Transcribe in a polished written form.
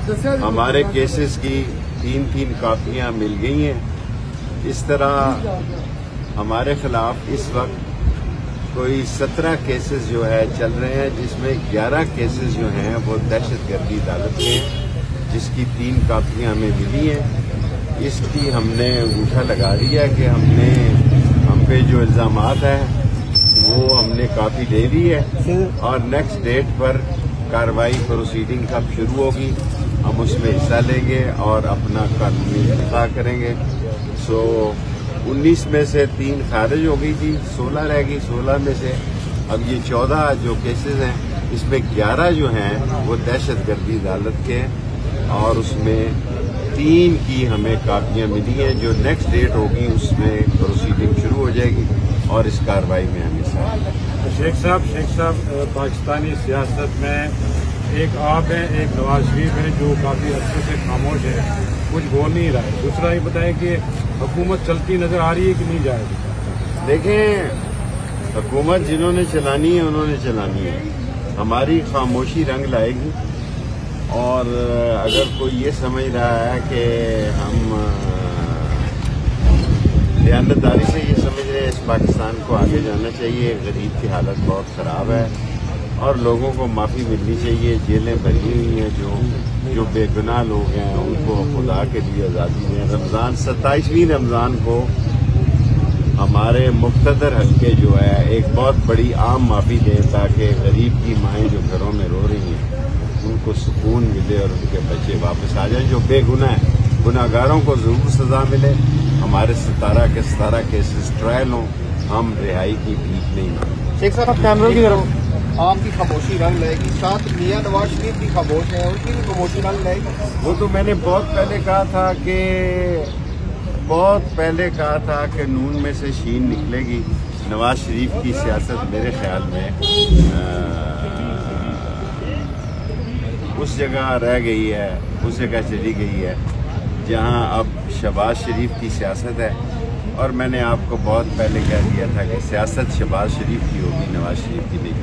हमारे केसेस की 3-3 कापियां मिल गई हैं। इस तरह हमारे खिलाफ इस वक्त कोई 17 केसेस जो है चल रहे हैं, जिसमें 11 केसेस जो हैं वो दहशतगर्दी अदालत के हैं, जिसकी 3 कापियां हमें मिली हैं। इसकी हमने अंगूठा लगा दिया कि हम पे जो इल्जामात है वो हमने कापी दे दी है और नेक्स्ट डेट पर कार्रवाई प्रोसीडिंग कब शुरू होगी हम उसमें हिस्सा लेंगे और अपना कानूनी दफा करेंगे। 19 में से 3 खारिज हो गई थी, 16 रह गई। 16 में से अब ये 14 जो केसेस हैं, इसमें 11 जो हैं वो दहशतगर्दी अदालत के हैं और उसमें 3 की हमें कापियां मिली हैं। जो नेक्स्ट डेट होगी उसमें प्रोसीडिंग शुरू हो जाएगी और इस कार्रवाई में हम हिस्सा लेंगे। शेख साहब पाकिस्तानी सियासत में एक आप हैं, एक नवाज शरीफ हैं जो काफी अच्छे से खामोश है, कुछ बोल नहीं रहा है। दूसरा ये बताएं कि हुकूमत चलती नजर आ रही है कि नहीं जाएगी? देखें, हुकूमत जिन्होंने चलानी है उन्होंने चलानी है। हमारी खामोशी रंग लाएगी और अगर कोई ये समझ रहा है कि हम दयानतदारी से ये समझ रहे हैं इस पाकिस्तान को आगे जाना चाहिए, गरीब की हालत बहुत खराब है और लोगों को माफ़ी मिलनी चाहिए। जेलें भरी हुई हैं, जो बेगुनाह लोग हैं उनको खुदा के लिए आज़ादी दें। रमज़ान 27वीं रमज़ान को हमारे मुक़्तदर हल्के जो है एक बहुत बड़ी आम माफ़ी दें ताकि गरीब की माएँ जो घरों में रो रही हैं उनको सुकून मिले और उनके बच्चे वापस आ जाएं। जो बेगुनाह हैं, गुनाहगारों को जरूर सजा मिले। हमारे 17 केसेस ट्रायल हों, हम रिहाई की भीख नहीं मांगते। शेख साहब, कैमरों की तरफ आपकी खामोशी रंग लाएगी, साथ मियां नवाज शरीफ भी खामोश है, उनकी भी खामोशी रंग लाएगी। वो तो मैंने बहुत पहले कहा था कि नून में से शीन निकलेगी। नवाज शरीफ की सियासत मेरे ख्याल में उस जगह रह गई है, उस जगह चली गई है जहां अब शहबाज शरीफ की सियासत है। और मैंने आपको बहुत पहले कह दिया था कि सियासत शहबाज शरीफ की होगी, नवाज शरीफ की नहीं।